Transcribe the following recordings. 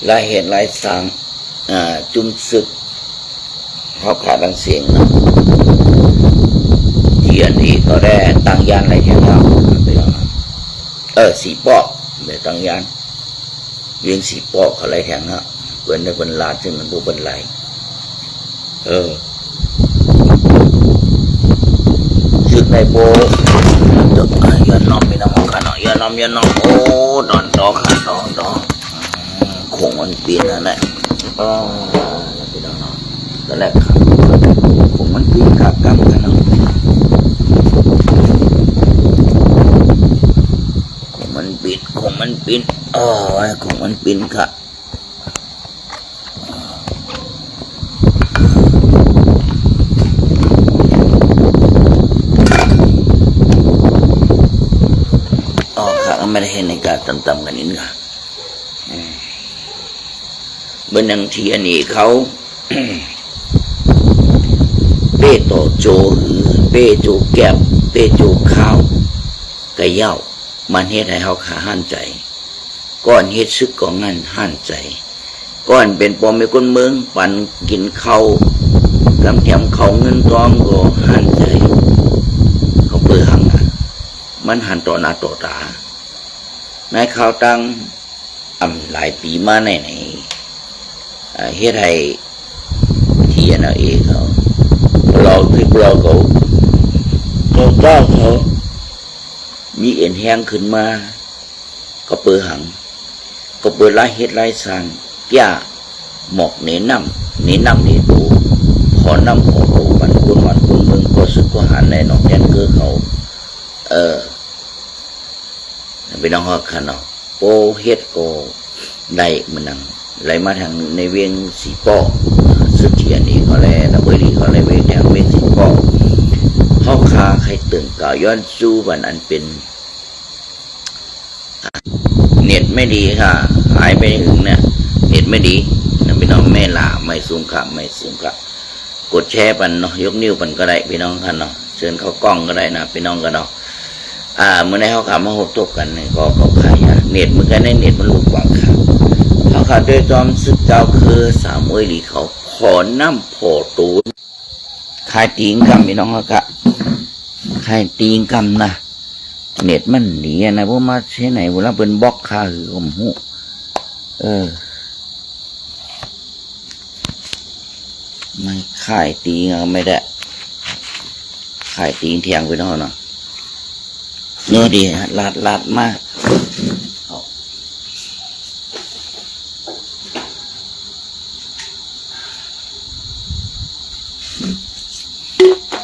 หลายเหตุหลายสังจุมศึกเขาขาดดังเสียงนะเทียนอีกก็ได้ตั้งยานอะไรแถวเราสีปอกเดี๋ยวตั้งยานเวียงสีปอกอะไรแถวเราเปิ้นในเปิ้นลาดซึ่งมันบุบนไหลศึกในโบยันน้อมไม่น้ำกันเนาะยันน้อมโอ้ดอนดอกค่ะดอกคงมันปีนนั่นแหละพี่น้องเนาะก็แหละครับคงมันปีนขับกำกันเนาะคงมันปีนคงมันปีนค่ะไม่ได้เห็นในการต่ำๆกันนี่นะเมื่อนังทีอันนี้เขา เป้โตโจหือเป้โจแก็บเป้โจข้าวไก่เย่ามันเฮ็ดให้เขาขาหันใจก้อนเฮ็ดซึกของงั้นหันใจก้อนเป็นปอมเป็นคนเมืองปั่นกินเขากำแถมเขาเงินทองก็หันใจเขาเปื่อหังมันหันต่อหน้าต่อตานายข่าวตั้งหลายปีมาในเฮ็ดให้ที่นั่นเองเขาเราเขาเจ้าเขามีเอ็นแห้งขึ้นมาก็เปิดหังก็เปิดไล่เฮ็ดไล่สร้างย่าหมอกเนน้ำเนดูขอน้ำขอโตวันคุณเมืองก็สึกก็หันในหนองยันเกือเขาไปน้องฮอกขันเนาะโปเฮ็ดโกได้มันนังไหลมาทางในเวียงสีป้อสุดเทียนนี่เขาเลยนะเบอร์ดีเขาเลยเวียงแถวเวียงสีป้อเขาคาใครตื่นก่าย้อนสู้วันอันเป็นเน็ตไม่ดีค่ะหายไปถึงเนี่ยเน็ตไม่ดีนะพี่น้องไม่หล่าไม่สูงค่ะกดแชร์ปันเนาะยกนิ้วปันก็ได้พี่น้องขันเนาะเชิญเข้ากล้องก็ได้นะพี่น้องกันเนาะเมื่อในเขาขามาหดตกกันเนี่ยก็ขายเน็ตเหมือนกันในเน็ตมันลุกกว่าค่ะเขาขาด้วยจอมซึกเจ้าคือสามเอ้ยดีเขาพอน้ำพอตูนขายตีงกำพี่น้องเขาค่ะขายตีงกำนะเน็ตมันหนีนะพวกมาใช้ไหนเวลาเป็นบล็อกค่าคือผมหูไม่ขายตีงไม่ได้ขายตีงเทียงไปน้องเนาะเนื้อดีลาดมาก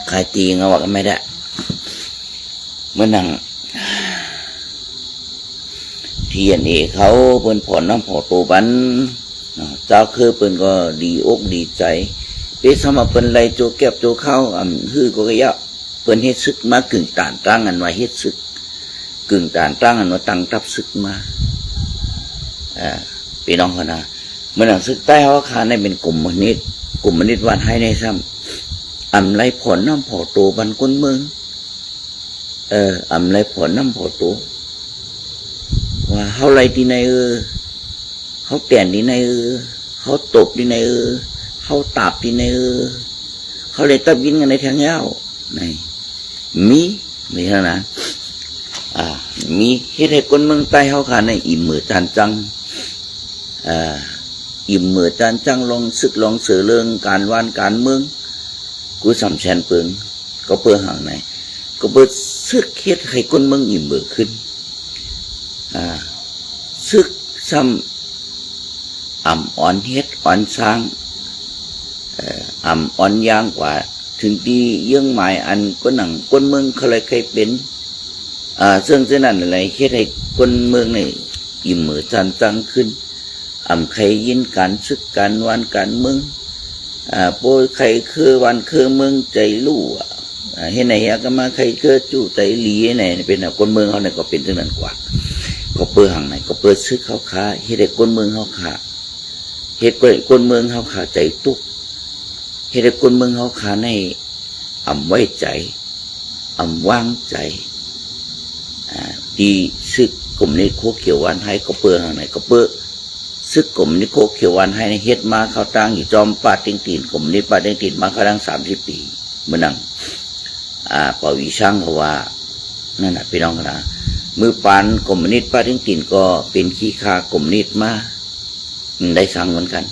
ขายตีงเอาว่ากันไม่ได้เมื่อนั่งเทียนนี่เขาเปิ้นผ่อนน้ำพอตัวบันเจ้าคือเปิ้นก็ดีอกดีใจเป็นสมัครเปิ้นไรโจแก็บโจเข้าฮือก็ยะเปิ้นเฮ็ดซึกมากึ่งต่านตั้งกันไว้เฮ็ดซึกกึ่งต่านตั้งกันว่าตั้งทับซึกมาพี่น้องเขานะเมื่อหนังซึกใต้เขาขาในเป็นกลุ่มมนิดวันให้ในซ้ำไรผลน้ำพอตัวบันก้นเมืองไรผลน้ำพอตัวว่าเขาไรที่ไหนเขาแต่นที่ไหนเขาตบที่ไหนเขาตาบที่ไหนเขาเลยตับยินกันในทางเงาในมีเท่านั้นมีเฮ็ดให้คนเมืองใต้เขาขาในอิ่มมือจานจังอิ่มมือจานจังลองศึกลองเสือเรื่องการวานการเมืองกูสำแชนเปิงก็เปิงห่างไหนก็เปิดซึกเฮ็ดให้คนเมืองอิ่มมือขึ้นซึกซ้ำอ่อนเฮ็ดอ่อนสร้างอ่อนย่างกว่าถึงที่เยื่องหมายอันก็หนังคนเมืองเขาเลยเคยเป็นซึ่งเช่นนั้นอะไรเฮ็ดให้คนเมืองนี่อิ่มมือจานจังขึ้นใครยินการซึกการวานการเมืองโปยใครคือวันคือเมืองใจลู่เห็นไหนฮะก็มาใครคือจู่ใจหลีไหนเป็นคนเมืองเขาเนี่ยก็เป็นทั้งนั้นกว่าก็เปื้อห่างไหนก็เปื้อซึกเขาขาเฮ็ดให้คนเมืองเขาขาเฮ็ดคนเมืองเขาขาใจตุกเฮ็ดให้คนเมืองเขาขาในไว้ใจวางใจที่ซึกกลุ่มนี้โคเขียววันให้ก็เปื้อห่างไหนก็เปื้อ ซึกกลุ่มนิโคเขียววันให้เฮ็ดมาเขาตั้งอยู่จอมปาดติงตีนกลุ่มนี้ปาดติงตีนมาเขาตั้ง30 ปีเมื่อนั่งปวีช่างเขาว่านั่นน่ะพี่น้องนะมือปานกลุ่มนิดปาดติงตีนก็เป็นขี้คากลุ่มนิดมาได้สั่งเหมือนกัน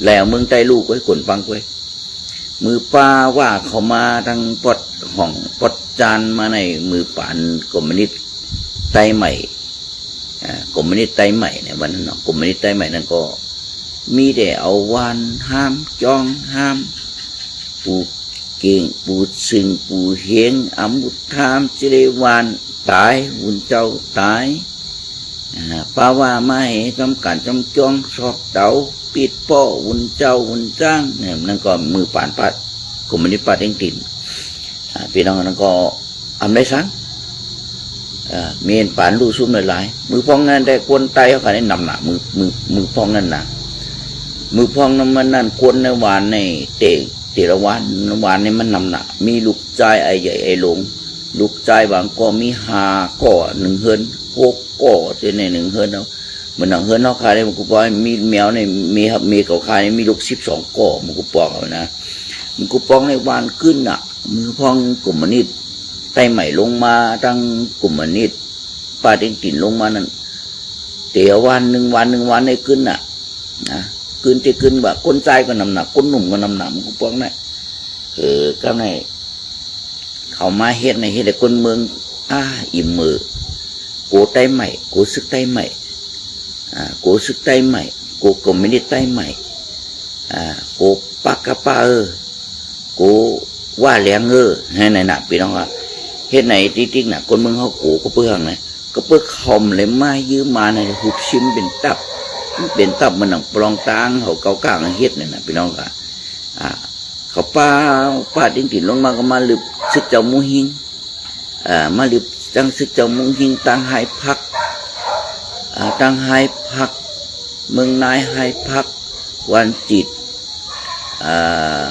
แล้วเมืองใต้ลูกไว้ขนฟังไว้มือป้าว่าเขามาทั้งปดห้องปดจานมาในมือปานกลุ่มนิดไตใหม่กลุ่มนิดไตใหม่เนี่ยวันนั้นกลุ่มนิดไตใหม่นั้นก็มีแต่เอาวานห้ามจองห้ามปูเก่งปูซึ่งปูเฮงอมุดทามเจริวานตายหุ่นเจ้าตายป้าว่าไม่ทำการจำจองสอบเตาปิดป้อหุ่นเจ้าหุ่นจ้างเนี่ยนั่นก็มือป่านปัดกลุ่มนิดปัดเองตินพี่น้องนั่นก็อำได้สังเมียนป่านรู้ซุ่มหลายมือพองนั่นได้กวนไตเขาขนาดนำหนามือพองนั่นนะมือพองนั้นมันนั่นกวนในวานในเตระวานนี่มันนำหนามีลูกใจไอ้ใหญ่ไอ้หลงลูกใจบางก็มี5 ก่อ1 เฮิรน6 ก่อที่ใน1 เฮิรนเอาเหมือน1 เฮิรนเขาขายได้มันกูปองมีแมวในมีเขาขายมีลูก12 ก่อมันกูปองเอานะมันกูปองในวานขึ้นอ่ะมือพองกลุ่มนิดไตใหม่ลงมาตั้งกลุ่มนิดป้าเด้งติ่นลงมานั่นเตี๋ยววันหนึ่งในขึ้นน่ะนะขึ้นที่ขึ้นแบบก้นใจก็นำหนักก้นหนุ่มก็นำหนักมันก็พวกนั้นก็ในเขามาเฮ็ดในเฮ็ดแต่คนเมืองอิ่มมือโกไตใหม่โกซึกไตใหม่โกซึกไตใหม่โกกลุ่มนิดไตใหม่โกปักกะป้าโกว่าแหลงให้ในหนักพี่น้องว่าเฮ็ดไหนติ๊กๆน่ะคนเมืองเขาโกก็เพื่องนะก็เพื่อคอมเลยมายืมมาในหุบชิมเป็นตับมันหนังปลองตางเขาเกากลางเฮ็ดเนี่ยนะพี่น้องค่ะเขาป้าดิ้งถิ่นลงมาก็มาลึบซึกเจ้ามูหิงมาลึบจังซึกเจ้ามูหิงตั้งให้พักเมืองนายให้พักวันจิต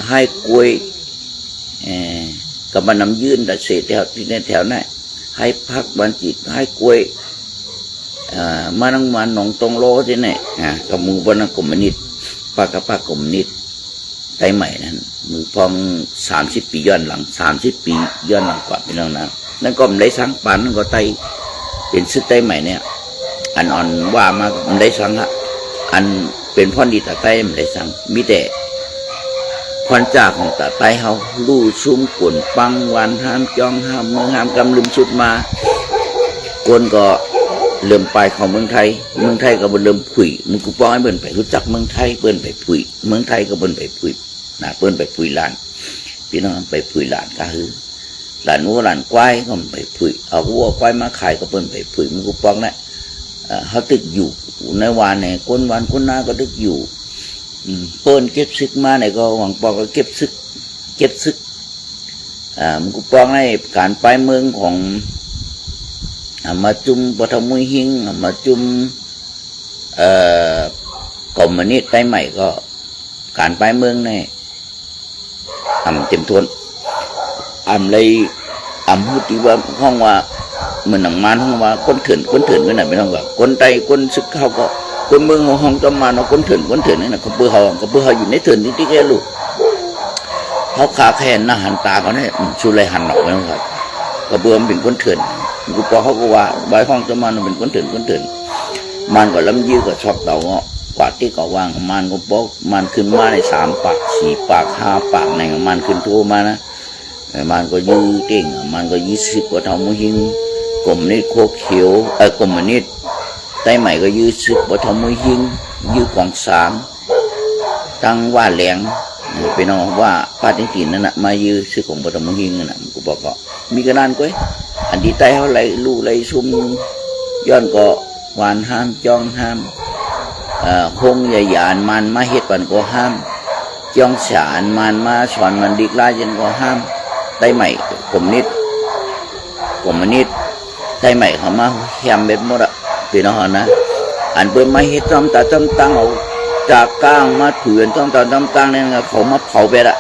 ให้กล้วยกับมันนำยื่นแต่เศษแถวที่ในแถวนั้นให้พักบันจิตให้กล้วยมานั่งมาหนองตรงโลที่ไหนกับมือบนกลุ่มนิดปากกับปากกลุ่มนิดไตใหม่นั้นมือพอง30 ปีย้อนหลัง30 ปีย้อนหลังกว่าพี่น้องนะนั่นก็มันได้สังปานนั่นก็ไตเป็นซึกไตใหม่เนี่ยอันอ่อนว่ามามันได้สังฮะอันเป็นพ่อดีตาไตมันได้สังมีแต่ควันจากของตาไตเฮาลู่ซุ่มกวนปังวันห้ามจองห้ามเมืองห้ามกำลืมสุดมากวนก็เริ่มไปของเมืองไทยก็เริ่มผุยมึงกูป้องให้เบิ่นไปรู้จักเมืองไทยเบิ่นไปผุยเมืองไทยก็เบิ่นไปผุยนะเบิ่นไปผุยลานพี่น้องไปผุยลานก็คือหลานวัวหลานควายก็ไปผุยเอาวัวควายมาขายก็เบิ่นไปผุยมึงกูป้องนะเขาตึกอยู่ในวานในคนวานคนนาก็ตึกอยู่เปิ้นเก็บซึกมาไหนก็หวังปองก็เก็บซึกมันกูปองในการไปเมืองของมาจุมปฐมุยหิงมาจุมกรมนิดไตใหม่ก็การไปเมืองในเต็มทวนเลยพูดที่ว่าห้องว่าเหมือนหนังมันห้องว่าคนเถื่อนก็ไหนไม่ต้องว่าคนไตคนซึกเขาก็คนเมืองห้องจำมาเนาะคนเถื่อนนี่นะเขาเบื่อเขาอยู่ในเถื่อนที่แกลูกเขาขาแค่หน้าหันตาเขาเนี่ยชูไรหันหนอกไม่ต้องครับเขาเบื่อมันเป็นคนเถื่อนกูพอเขาก็ว่าใบห้องจำมามันเป็นคนเถื่อนมันก็ล้ำยื้อก็ชอบเต่าเงาะกว่าที่เขาว่างมันก็บอกมันขึ้นมาใน3 ปาก4 ปาก5 ปากในมันขึ้นทั่วมานะมันก็ยื้อเก่งมันก็ยื้อซึกว่าทำมุหิงกลมนิดโคเขียวกลมนิดไตใหม่ก็ยื้อซึกว่าทำมุหิงยื้อกอง3ตั้งว่าแหลงเป็นน้องว่าป้าติ้งตีนนั่นน่ะมายื้อซึกของปฐมมุหิงนั่นน่ะกูบอกก็มีกระดานก้อยอันที่ไตเขาไหลลู่ไหลซุ่มย้อนก็หวานห้ามจองห้ามคงใหญ่หยานมันมาเฮ็ดปันก็ห้ามจ้องฉานมันมาสอนมันดีกลายจนก็ห้ามไตใหม่กลมนิดไตใหม่เขามาแฮมเบ็ดหมดอะพี่น้องนะอันเปิ้นมาเฮ็ดจอมตาจอมตังเอาจากก้างมาเถื่อนจอมตาจอมตังเนี่ยเขามาเผาเบ็ดอะ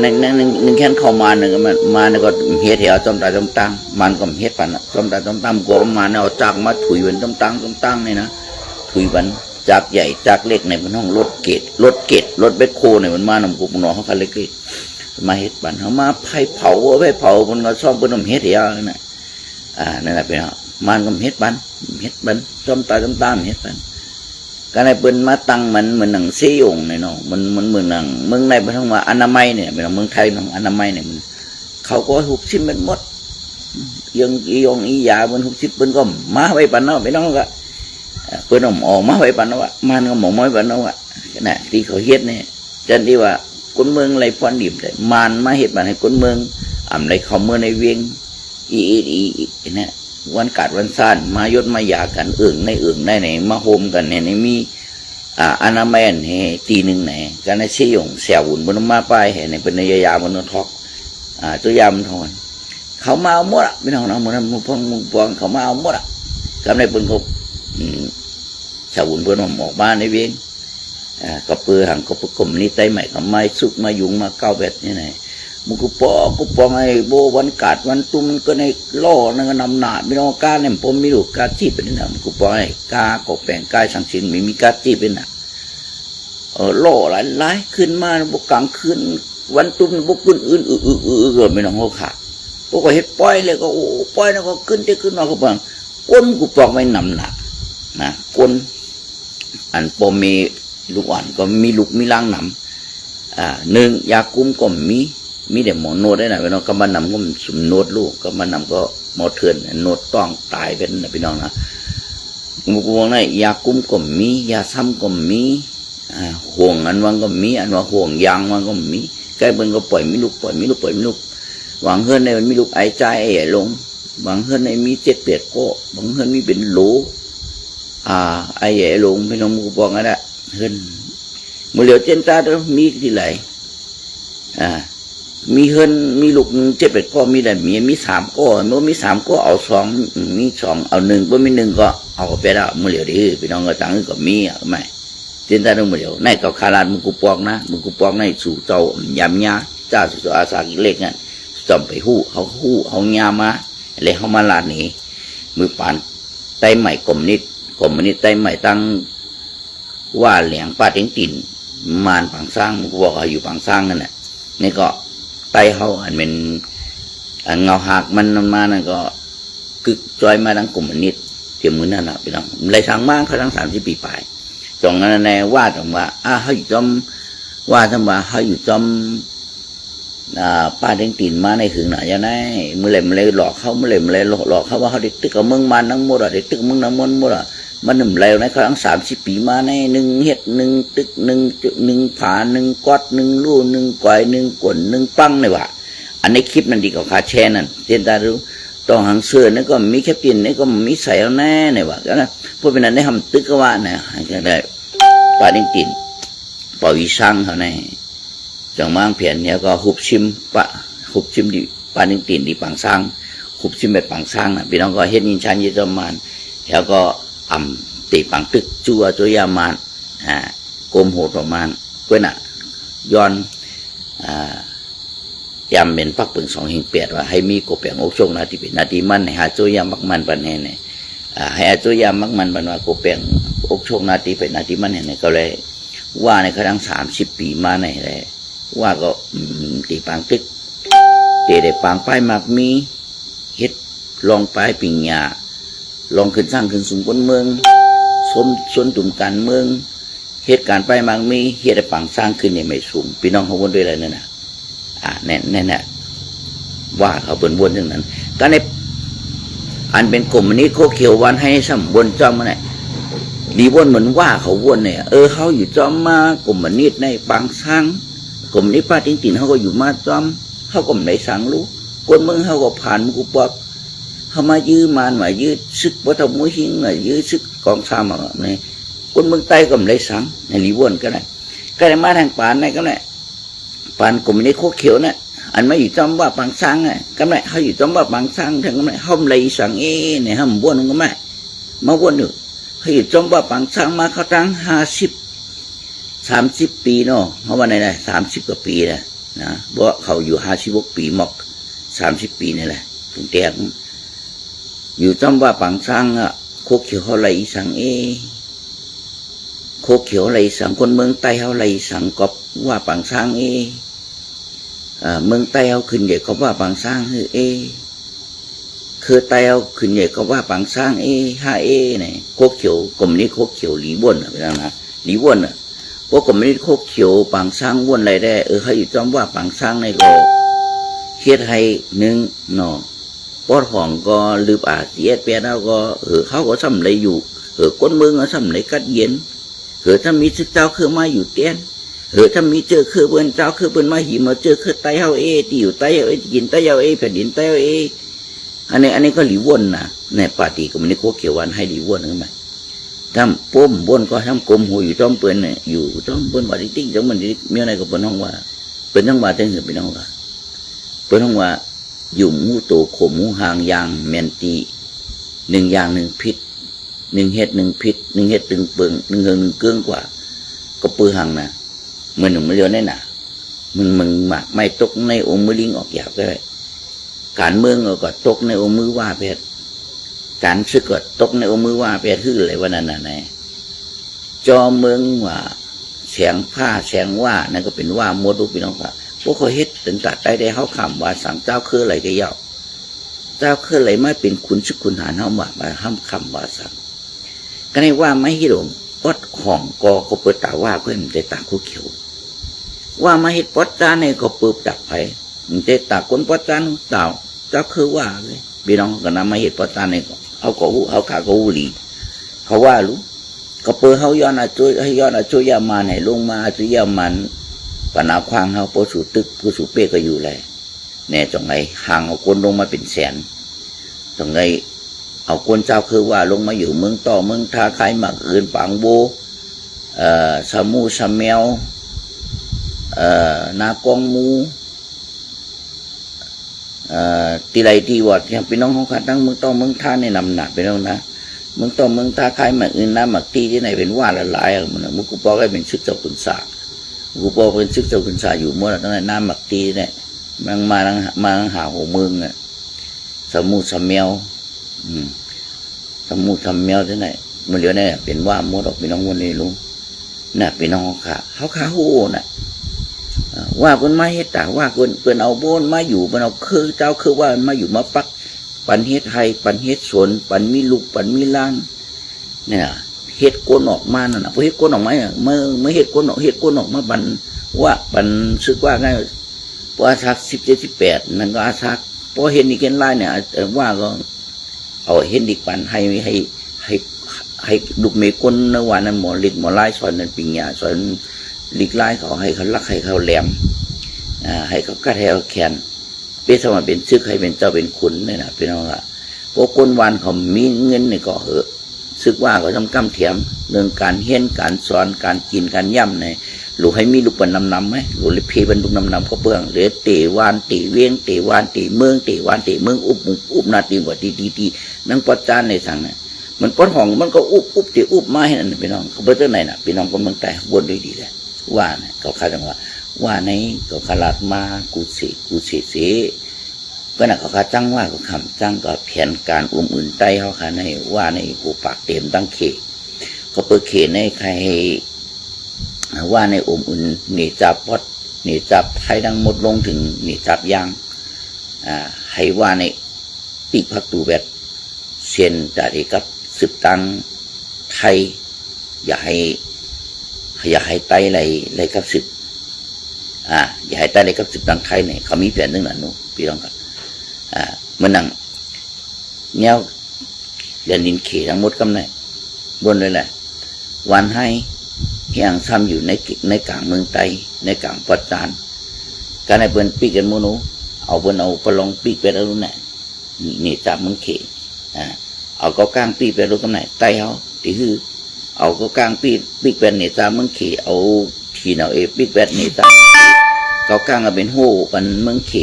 นึงแค่เข้ามาหนึ่งมาเนี่ยก็เฮ็ดแถวจอมตาจอมตังมันก็เฮ็ดปันอะจอมตาจอมตังกลัวมันเอาจากมาถุยเป็นจอมตังนี่นะถุยบัน จากใหญ่จากเล็กในมันห้องรถเกตรถเบคโคเนี่ยมันมานำกูนอนเขาคันเล็กๆมาเฮ็ดบันเขามาไผ่เผามันก็ซ่อมเป็นนมเฮ็ดยาวนั่นนั่นแหละเป็นมันก็เฮ็ดบันซ่อมตามเฮ็ดบันการในเปิ้นมาตั้งมันเหมือนหนังเสียงเนี่ยเนาะมันเหมือนหนังเมืองในเป็นทั้งว่าอนามัยเนี่ยเป็นเมืองไทยของอนามัยเนี่ยมันเขาก็หุบชิ้นเป็นหมดยังอียามันหุบชิ้นเปิ้นก็มาไว้ปันเนาะไปน้องก็เปิ้นออกมาไว้ปันเนาะมันก็หมองไว้ปันเนาะขณะที่เขาเฮ็ดเนี่ยจันที่ว่าคนเมืองไรพรดิบเลยมันมาเฮ็ดบันให้คนเมืองไรเขาเมืองในเวียงอีเนี่ยวันกาดวันซ่านมายศมาหยากันในได้ไหนมาโฮมกันเนี่ยในมีอนามัยเนี่ยตีหนึ่งไหนกันในเชี่ยงเสียวุ่นบนมาไปเห็นในเป็นนายาบนทอกตัวยามทอนเขามาเอาหมดไม่ต้องเอาหมดมุพวงเขามาเอาหมดกันในเป็นเขาเสียวุ่นบนออกมาในเวียงก็เปื่อหังก็ประกมนี่ไตใหม่ก็ไม่สุกมายุงมาเก้าเบ็ดนี่ไหนมึงกูปองไอ้โบวันกาดวันตุ้มก็ในล่อนั่นก็นำหนาไม่ต้องการเนี่ยผมไม่รู้การที่เป็นน่ะมึงกูปองไอ้กากบแปลงกายสังสินมีการที่เป็นน่ะล่อหลายขึ้นมาบุกกลางคืนวันตุ้มบุกขึ้นอื่นก็ไม่ต้องเขาขาดพวกก็เฮ็ดปล่อยเลยก็โอ้ปล่อยแล้วก็ขึ้นได้ขึ้นมาก็ปังก้นกูปองไม่นำหนักนะก้นอันปมมีลูกอ่อนก็มีลูกมีล่างหนำหนึ่งยากุ้มก็มีแต่หมอโนดได้นะพี่น้องก็มานำก็สุ่มโนดลูกก็มานำก็หมอเถื่อนโนดต้องตายเป็นนะพี่น้องนะมุกวงในยากุ้มก็มียาซ้ำก็มีห่วงอันวังก็มีอันว่าห่วงยางวังก็มีใกล้เบิ้งก็ปล่อยมีลูกหวังเฮือนในมันมีลูกไอ้ใจไอ้ลงหวังเฮือนในมี7-8ก็หวังเฮือนมีเป็นโหลไอ้ใหญ่ลงพี่น้องมุกวงนั่นแหละเฮือนมือเหลียวเจนตาเด้อมีที่ไหนมีเฮือนมีลูก7-8ก็มีแต่มี3ก็เมื่อมี3ก็เอา2มี2เอา1บ่มี1ก็เอาไปแล้วมือเหลียวดิพี่น้องก็ตังก็มีไม่เจนตาเด้อมือเหลียวในก็คาราดมุกปอกนะมุกปอกในสู่เจ้ายามญาจ้าสู่อาสากิเล็กนั่นจำไปฮู้เขาญามาเลยเขามาลาดนี้มือปานไต้ใหม่กลมนิดไต้ใหม่ตั้งว่าเหลียงป้าเต็งติ่นมานปังสร้างมุกบอกอยู่ปังสร้างนั่นแหละนี่ก็ไตเขาอันเป็นเงาหักมันมานั่นก็กึกจอยมาทั้งกลุ่มนิดเทียมมือนั่นแหละพี่น้องเลยทางมากเขาทั้ง30 ปีไปจงนั้นแน่ว่าจังว่าเขาอยู่จอมว่าจังว่าเขาอยู่จอมป้าเด้งตีนมาในถึงไหนจะได้เมื่อไรหลอกเขาเมื่อไรหลอกเขาว่าเขาได้ตึกกับเมืองมันทั้งหมดได้ตึกเมืองทั้งหมดมันหนึ่งแล้วในเขาทั้ง30 ปีมาใน1เฮ็ด1ตึก1ผา1กอด1ลู่1ก่อย1กวน1ปังเลยว่ะอันในคลิปมันดีกว่าคาแช่นั่นเจนตารู้ต้องหังเสื้อนั่นก็มีแคปตินนี่ก็มีใส่เอาแน่เนี่ยว่ะก็นะพวกเป็นนั้นได้ทำตึกก็ว่าเนี่ยก็ได้ป้าเด้งตีนปล่อยช่างเขาในจังมังเพียนเนี่ยก็หุบชิมดิป้าเด้งตีนดิปังสร้างหุบชิมแบบปังสร้างนะพี่น้องก็เฮ็ดนินชันยี่จอมมันแล้วก็ตีปังตึกจัวยามานกลมโหดประมาณเว้นย้อนยามเป็นปักปึง2/8ว่าให้มีกบแปลงอกโชคนาทีเป็นนาทีมันให้หาจัวยามมักมันปันเนี่ยให้หาจัวยามมักมันปันว่ากบแปลงอกโชคนาทีเป็นนาทีมันเนี่ยก็เลยว่าในครั้ง30 ปีมาในเลยว่าก็ตีปังตึกตีได้ปังป้ายมากมีเฮ็ดลองป้ายปิงหญ้าลองขึ้นสร้างขึ้นสูงบนเมืองส่วนตุ่มการเมืองเหตุการณ์ไปบางมีเหตุปังสร้างขึ้นเนี่ยไม่สูงพี่น้องเขาวนด้วยอะไรนั่นน่ะแน่ว่าเขาเป็นวนอย่างนั้นก็ในอันเป็นกลุ่มนี้โคเขียววันให้สัมวนจอมมาเนี่ยดีวนเหมือนว่าเขาวนเนี่ยเขาอยู่จอมมากลุ่มนี้ในปังสร้างกลุ่มนี้ป้าติ่งเขาก็อยู่มาจอมเขาก็ไม่ได้สั่งรู้คนเมืองเขาก็ผ่านมุกปอกเขามายื้อมันมายื้อซึกวัฒนมุหิงมายื้อซึกกองซ้ำมาเนี่ยคนเมืองใต้ก็ไม่ได้สั่งในลีวนก็ได้มาทางป่านนี่ก็ได้ป่านกลุ่มนี้โคเขียวเนี่ยอันไม่อยู่จอมว่าปังสร้างไงก็ได้เขาอยู่จอมว่าปังสร้างทั้งก็ได้เขาไม่ได้สั่งเนี่ยเขาบ้วนก็ไม่มาบ้วนอยู่เขาอยู่จอมว่าปังสร้างมาเขาตั้ง30 ปีเนาะเพราะว่าใน30 กว่าปีนะเพราะเขาอยู่56 ปีหมอก30 ปีนี่แหละถึงแตกอยู่จอมว่าปังสร้างโคเขียวเขาไหลสั่ง คกเขียวไหลสังคนเมืองใต้เขาไหลสังกบว่าปางช้างเมืองใต้เขาขึ้นใหญ่ก็ว่าปางช้างคือใต้เขาขึ้นใหญ่ก็ว่าปางช้างเนี่ยโคกเขียวกลมนี้โคกเขียวหลีวนไปแล้วนะหลีวนพวกกลมนี้โคกเขียวปางช้างวนอะไรได้เขาอยู่จอมว่าปางช้างในโลกเฮ็ดให้หนึ่งเนาะปอดห้องก็ลืบอาเสียเปียแล้วก็เขาก็ซ้ำเลยอยู่ก้นเมืองก็ซ้ำเลยกัดเย็นถ้ามีเจ้าคือมาอยู่เตี้ยนถ้ามีเจอคือเปิ้นเจ้าคือเปิ้นมาหิมาเจอคือไตเฮาที่อยู่ไตเฮาที่กินไตเฮาแผ่นดินไตเฮาอันนี้ก็หลีวนนะในปาติก็มันนี่โคเขียววันให้หลีวนนั่นไหมทำป้มบนก็ทำกลมหูอยู่ต้อมเปิ้นเนี่ยอยู่ต้อมเปิ้นว่าติ๊กจังมันมีอะไรก็เปิ้นห้องว่าเปิ้นทั้งว่าทั้งหือเปิ้นห้องว่าเปิ้นห้องว่าอยู่มูโตขมมูหางยางแมนตีหนึ่งยางหนึ่งพิษหนึ่งเฮ็ดหนึ่งพิษหนึ่งเฮ็ดหนึ่งเปิงหนึ่งเฮงหนึ่งเกื้องกว่าก็ปื้อหังนะมันหนึ่งมันเรียวได้หนามึงมาไม่ตกในองค์มือลิงออกอยากได้การเมืองก็ตกในองค์มือว่าเพชรการศึกก็ตกในองค์มือว่าเพชรคืออะไรวะนั่นน่ะไงจอเมืองว่าแสงผ้าแสงว่านั่นก็เป็นว่าหมดลูกพี่น้องค่ะพวกเขาเฮ็ดถึงตัดได้เขาคำว่าสั่งเจ้าคืออะไรก็ยาวเจ้าคืออะไรไม่เป็นคุณชึกคุณหาเขาว่ามาห้ามคำว่าสั่งก็ในว่าไม่ฮิโรมปอดของก็เปิดตาว่าก็มันจะตาคู่เขียวว่ามาเฮ็ดปอดจานในก็เปิดดับไผ่มันจะตาคนปอดจานเต่าเจ้าคือว่าเลยพี่น้องก็นำมาเฮ็ดปอดจานในก็เอาก็เอาขาก็หูหลีเขาว่ารู้ก็เปิดเขาย้อนอาจุยให้ย้อนอาจุยยามันให้ลงมาอาจุยยามันปนาควางเขาพอสู่ตึกพอสู่เป้ก็อยู่เลยเนี่ยจังไงห่างเอาคนลงมาเป็นแสนจังไงเอาคนเจ้าคือว่าลงมาอยู่เมืองต่อเมืองท่าคายหมักอื่นปางโบสมูสแมวนากองมูตีไรตีวอดอย่างพี่น้องของข้าตั้งเมืองต่อเมืองท่าในนำหนักไปแล้วนะเมืองต่อเมืองท่าคายหมักอื่นน้ำหมักตีที่ไหนเป็นว่าละลายมันมุกุปอก็เป็นชึกเจ้าขุนศามุกุปอเป็นชึกเจ้าขุนศาอยู่เมื่อตั้งแต่น้ำหมักตีเนี่ยมันมาหาหัวเมืองอ่ะสมูสแมวทำมูทำแมวที่ไหนมันเหลือเนี่ยเป็นว่าหมดออกเป็นน้องวันนี้ลุงน่ะเป็นน้องเขาขาหูน่ะว่าคนมาเฮ็ดต่างว่าคนเปิ้นเอาโบนมาอยู่เปิ้นเอาคือเจ้าคือว่ามาอยู่มาปักปันเฮ็ดไทยปันเฮ็ดสวนปันมีลูกปันมีล้านเนี่ยเฮ็ดก้นออกมานั่นน่ะพอเฮ็ดก้นออกมาเมื่อเฮ็ดก้นออกมาปันว่าปันซึกว่าไงพออาชัก17 18นั่นก็อาชักพอเห็นอีกเห็นลายเนี่ยว่าก็เอาเห็นอีกปันให้ลูกเมก้นในวันนั้นหมอลิดหมอไล่สอนนั้นปิงยาสอนลิกไล่เขาให้เขาลักให้เขาแหลมให้เขากัดให้เขาแขนเป็นสมัยเป็นซึกให้เป็นเจ้าเป็นขุนเนี่ยนะเป็นอะไรพวกคนวันเขามีเงินเนี่ยก็เหอะซึกว่าเขาทำกำเทียมเรื่องการเฮียนการสอนการกินการย่ำเนี่ยลูกให้มีลูกเป็นนำไหมลูกเลยเพย์เป็นลูกนำก็เบื้องหรือเตะวานเตะเวียงเตะวานเตะเมืองเตะวานเตะเมืองอุบนาตีกว่าตีนั่งปอดจานในสั่งเนี่ยมันปอดห้องมันก็อุบเตะอุบมาให้นั่นพี่น้องเขาเปิดตัวไหนน่ะพี่น้องก็เมืองแต่วนด้วยดีเลยว่าเนี่ยเขาคาดว่าในเขาขลาดมากูเสก็น่ะเขาคาจังว่าเขาคำจังก็แผนการอื่นใต้เขาคาในว่าในกูปากเต็มตั้งเขเขาเปิดเขในใครว่าในอุ่นหนีจับพอดหนีจับให้ดังหมดลงถึงหนีจับยางให้ว่าในปีกพักตูแบบเซียนจาริกับสืบตังไทยอย่าให้ไตอะไรกับสืบอย่าให้ไตอะไรกับสืบตังไทยเนี่ยเขามีแผนนึงน่ะหนูพี่น้องกันมันนั่งแนวเรียนดินเขทั้งหมดกำไนบนเลยแหละวันให้ยังซ้ำอยู่ในกลางเมืองไตในกลางปัจจานการให้เปิ้นปีกันโมโนเอาเปิ้นเอาปลองปีกไปแล้วรู้ไหนนี่จับมึงเขเอาก็กลางปีกไปรู้กำไหนไตเขาที่คือเอาก็กลางปีกเป็นนี่จับมึงเขเอาทีเอาปีกเป็นนี่จับเขากลางก็เป็นโห่ปันมึงเข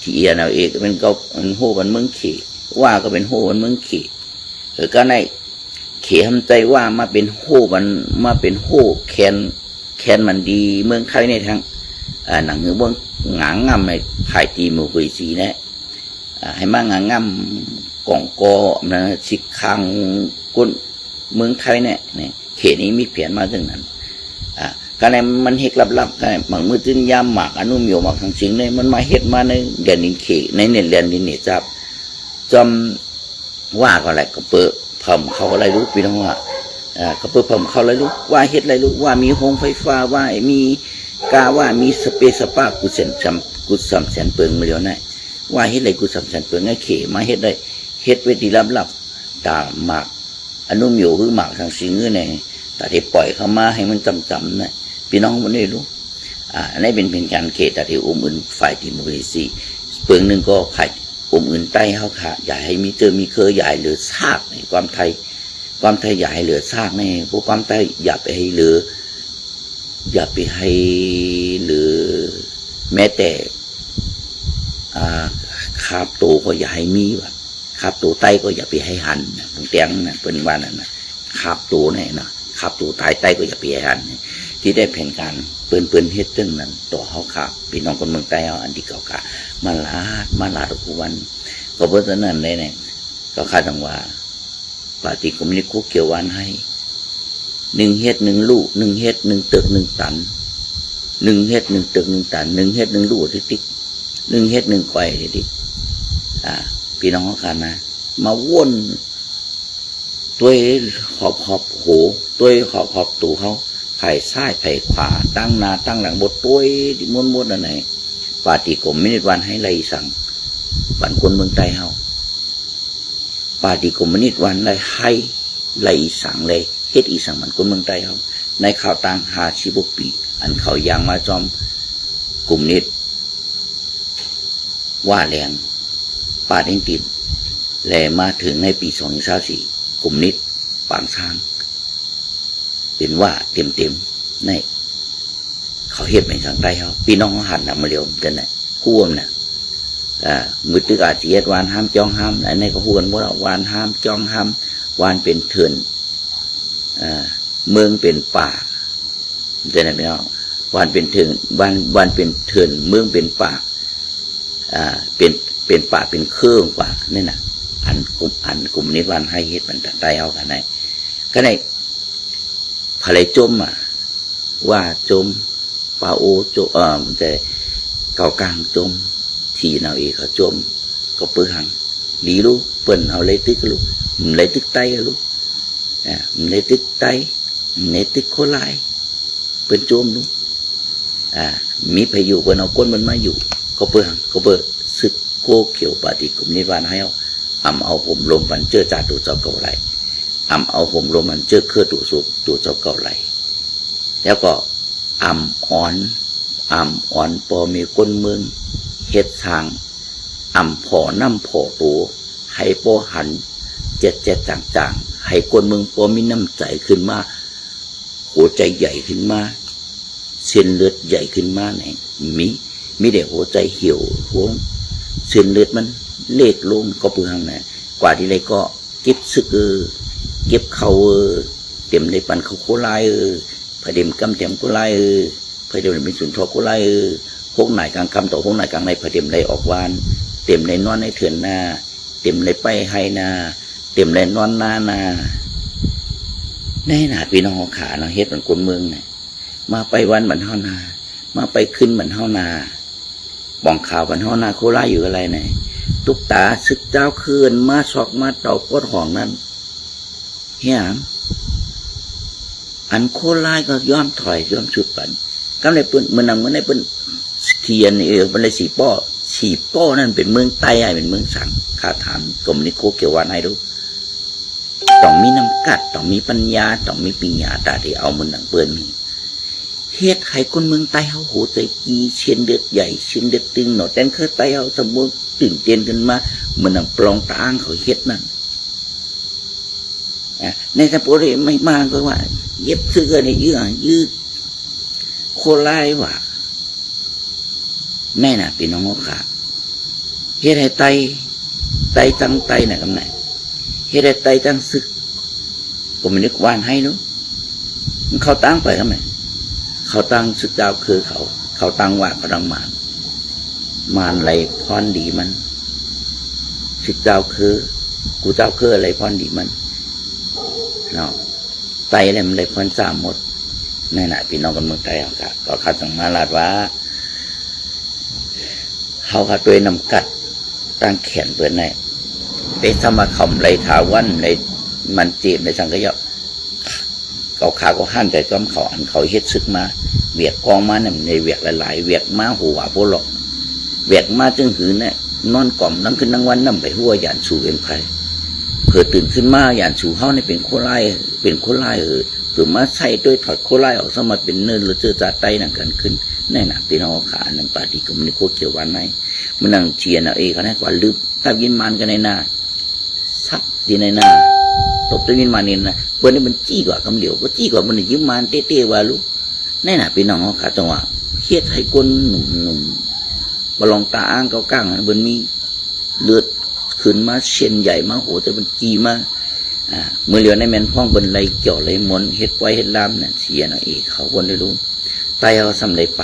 ที่เอียนเอาก็เป็นเขาเป็นโห่ปันมึงเขว่าก็เป็นโห่ปันมึงเขก็ในเขียนใจว่ามาเป็นโห่มันมาเป็นโห่แคนมันดีเมืองไทยในทางหนังเมืองหงางงำในภายตีมือกุยสีเนี่ยให้มางางงำกล่องกอนะชิคคังก้นเมืองไทยเนี่ย เขตนี้มีเพียนมาถึงนั้นการในมันเฮ็ดลับๆการในบางมือตื้นยามหมากอนุมโยหมากทั้งสิ่งเลยมันมาเฮ็ดมาในเดือนนี้เขในเนี่ยเดือนนี้เนี่ยจับจอมว่าก็อะไรก็เปิดเพิ่มเขาอะไรรู้พี่น้องว่าก็เปิดเพิ่มเขาอะไรรู้ว่าเฮ็ดอะไรรู้ว่ามีโฮงไฟฟ้าว่ามีกาว่ามีสเปซสปากุศลจำกุศลแสนเปิงมาเดียวนั่นว่าเฮ็ดอะไรกุศลแสนเปิงไอ้เขมาเฮ็ดได้เฮ็ดเวทีลับๆตามหมากอนุมโยคือหมากทางสิ่งนี้เนี่ยแต่ที่ปล่อยเข้ามาให้มันจำนะพี่น้องมันได้รู้อันนี้เป็นการเขตแต่ที่อื่นฝ่ายที่มูลิซีเปิงหนึ่งก็ฝ่ายอื่นใต้เขาค่ะอย่าให้มีมีเครือใหญ่หรือซากในความไทยอย่าให้เหลือซากในพวกความไทยอย่าไปให้เหลือแม้แต่คาบโตก็อย่าให้มีว่ะคาบโตไตก็อย่าไปให้หันตรงเตียงนะเป็นว่านั่นนะคาบโตเนี่ยนะคาบโตตายไตก็อย่าไปให้หันที่ได้แผนการเปิ้นเฮ็ดตึ้งนั้นต่อเขาขาพี่น้องคนเมืองใต้เอาอันที่เก่ากะมาลาดทุกวันก็เพราะฉะนั้นได้เนี่ยก็คาดว่าปฏิกรรมนี้คุกเกี่ยววันให้1 เฮ็ด 1 ลูก1 เฮ็ด 1 ตึก 1 ตัน1 เฮ็ด 1 ตึก 1 ตัน1 เฮ็ด 1 ลูกติ๊ก1 เฮ็ด 1 ควายติ๊กพี่น้องเขากันนะมาวนตัวขอบโหตัวขอบตูเขาไผ่ซ้ายไผ่ขวาตั้งหน้าตั้งหลังบทตัวที่ม้วนนั่นไหนปฏิกรรมมินิวันให้ไล่สั่งบันคนเมืองใต้เฮาปฏิกรรมมินิวันได้ให้ไล่สั่งเลยเฮ็ดอีสั่งบันคนเมืองใต้เฮาในข่าวต่าง50 ปีอันเขายางมาจอมกลุ่มนิดว่าแรงป่าเด้งติดแลมาถึงในปี2024กลุ่มนิดปางช้างเป็นว่าเต็มในเขาเฮ็ดในทางใต้เขาพี่น้องเขาหันมาเร็วเป็นไงคู่มเนี่ยมือตึกอาจจะเฮ็ดวานห้ามจองห้ามอันนี้ก็พูดกันว่าวานห้ามจองห้ามวานเป็นเถื่อนเมืองเป็นป่าเป็นไงพี่น้องวานเป็นเถื่อนวานเป็นเถื่อนเมืองเป็นป่าเป็นป่าเป็นเครื่องป่านี่น่ะอันกลุ่มนี้วานให้เฮ็ดมันใต้เอากันไหนก็ในภายจมว่าจมปาโอจมแต่เก่ากลางจมทีนาเอเขาจมก็เปื้อหังดีลูกเปิ่นเอาเลยตึกลูกเลยตึกไตลูกเลยตึกไตเลยตึกโคลายเปิ่นจมลูกมีพายุเปิ่นเอาก้นมันมาอยู่ก็เปื้อหังก็เปิ่ศึกโกเขียวปฏิกุมนิวานให้เอาห่มลมมันเจอจ่าดูเจ้าเก่าไรเอาห่มลมมันเจอเครือดูเจ้าเก่าไรแล้วก็อ่อนปอมีก้นเมืองเฮ็ดทางพอน้ำพอตัวให้ปอหันเจ็ดจางให้ก้นเมืองปอมีน้ำใจขึ้นมาหัวใจใหญ่ขึ้นมาเส้นเลือดใหญ่ขึ้นมาเนี่ยมีแต่หัวใจเหี่ยวหัวเส้นเลือดมันเล็กลงก็เปลืองนะกว่าที่ไรก็เก็บซึกเก็บเขาเต็มในปันเขาโคลายพอเต็มกำเต็มโคลายพอเต็มเป็นสุนทรโคลายพวกไหนกลางคำต่อพวกไหนกลางในพอเต็มในออกวานเต็มในนอนในเถื่อนนาเต็มในไปให้นาเต็มในนอนนาแน่หนาพี่น้องขาเนาะเฮ็ดเหมือนคนเมืองเนี่ยมาไปวันเหมือนเฮานามาไปขึ้นเหมือนเฮานาบ่องข่าวเหมือนเฮานาโคลายอยู่อะไรเนี่ยตุกตาศึกเจ้าคืนมาชอกมาเต่าก้นห้องนั้นเฮียอันโคลายก็ย้อมถอยย้อมชุดปันก็ในปืนมันนั่งในปืนเทียนมันเลยสีป้อนั่นเป็นเมืองใต้เป็นเมืองสังข้าถามกรมนิโคเกี่ยววันให้ดูต้องมีน้ำกัดต้องมีปัญญาต้องมีปัญญาตาที่เอามันหนังเปืนมีเฮ็ดให้คนเมืองใต้เขาโหใจกีเชียนเดือดใหญ่เชียนเดือดตึงหนอแต่เคยใต้เขาสมบูรณ์ตื่นเต้นกันมาเหมือนหนังปลองตางเขาเฮ็ดนั่นในสปุรีไม่มากก็ว่าเย็บเสื้อเนี่ยยืดโคลายว่ะแน่น่ะพี่น้องเขาขาเฮ็ดให้ไตตั้งไตน่ะกำไหนเฮ็ดให้ไตตั้งซึกก็ไม่นึกวานให้นู้นเขาตั้งไปกำไหนเขาตั้งซึกดาวคือเขาตั้งว่าเขาตั้งมานอะไรพรดีมันซึกดาวคือกูเจ้าคืออะไรพรดีมันเนาะ ไตแล้วมันเลยพ้นสามหมดนั่นแหละพี่น้องกันเมืองไทยครับก็ขัดสังมาลาดว่าเขาขัดด้วยนำกัดตั้งแขนเปิดในไปสมาคมไรถาวันไรมันจีบในสังกยะเขาขาก็หั่นแต่ต้อมเขาอันเขาเฮ็ดซึกมาเวียกกองมาเนี่ยในเวียกหลายๆเวียกมาหัวโบหลอกเวียกมาจึงหืนเนี่ยนอนกล่อมนั่งขึ้นนั่งวันนั่งไปหัวหยานชูเป็นไผ่เผื่อตื่นขึ้นมาหยานชูเฮาเนี่ยเป็นโคไล่เผื่อมาใส่ด้วยถอดโคไล่ออกสมาเป็นเนินหรือเจอจ่าไตนั่งกันขึ้นแน่หนาพี่น้องขานั่งปาดีก็มันโคเขียววันไหนมันนั่งเชียร์นะเขาเนี่ยกว่าลืมถ้ายินมันกันในหน้าซับดีในหน้าตบตัวยินมันนี่นะเพื่อนนี่มันจี้กว่าคำเดียวก็จี้กว่ามันยิ้มมันเต้ๆว่าลูกแน่หนาพี่น้องขาจังหวะเครียดให้คนหนุ่มบอลองตาอ้างเก้าก้างมันมีเลือดขึ้นมาเช่นใหญ่มาโหแต่มันจีมาเมื่อเหลียวในแมนพ้องบนไหลเกี่ยวไหลมนเฮ็ดไว้เฮ็ดลำเนี่ยเสียนะเขาบนได้รู้ไตเขาทำไหลไ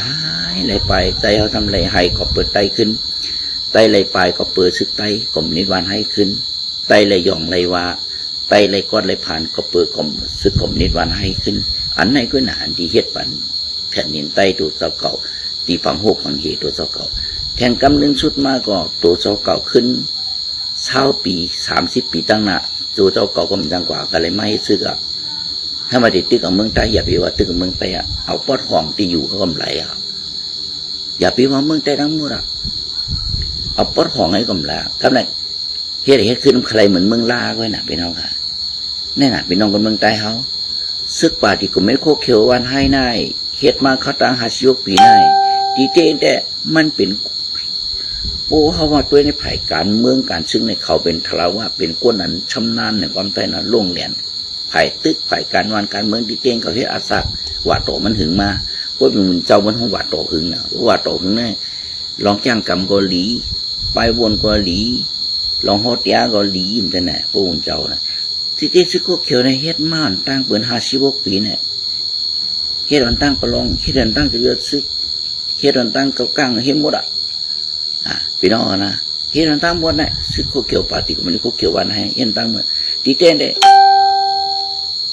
ปไตเขาทำไหลให้ก็เปิดไตขึ้นไตไหลไปก็เปิดซึกไตก็นิวานให้ขึ้นไตไหลย่องไหลว่าไตไหลก้อนไหลผ่านก็เปิดก็ซึกก็นิวานให้ขึ้นอันไหนก็หนาดีเฮ็ดปันแผ่นดินไตตัวเจ้าเก่าตีฝังหกฝังเหตัวเจ้าเก่าแทงกำนึงชุดมาก็ตัวเจ้าเก่าขึ้น20 ปี30 ปีตั้งหน้าตัวเจ้าเก่าก็มันดังกว่าก็เลยไม่ให้ซื้อกับถ้ามาติดตึกกับเมืองไทยอย่าไปว่าตึกกับเมืองไทยเอาปอดห้องที่อยู่เขากำไรอย่าไปว่าเมืองไทยทั้งหมดเอาปอดห้องให้กำไรกำไรเฮ็ดขึ้นใครเหมือนเมืองลาก็น่ะพี่น้องค่ะแน่น่ะพี่น้องกับเมืองไทยเขาซึกป่าที่ก็ไม่โคเขียววันให้นายเฮ็ดมาเขาตั้ง50 ปีนายดีเจแต่มันเป็นโอ้เขาว่าตัวในฝ่ายการเมืองการซึ่งในเขาเป็นทราวะเป็นก้นนั้นชำนาญในความใต้นั้นล่วงเรียนฝ่ายตึกฝ่ายการวันการเมืองดีเจเขาเฮ็ดอาศักว่าโตมันหึงมาพวกมันเจ้ามันห้องว่าโตหึงนะว่าโตหึงเนี่ยลองจ้างกรรมก็หลีไปวนก็หลีลองฮอดยาก็หลีมันจะไหนพวกมันเจ้านะที่เจ๊ซึกเขียวในเฮ็ดม่านตั้งเปิด56 ปีเนี่ยเฮ็ดวันตั้งประลองเฮ็ดวันตั้งจะเลือดซึกเฮ็ดวันตั้งเก้าก้างเฮ็ดหมดพี่น้องนะเฮ็ดวันตั้งหมดเนี่ยซึกเขียวปาติก็มันเขียววันให้เฮ็ดตั้งหมดตีเต้นได้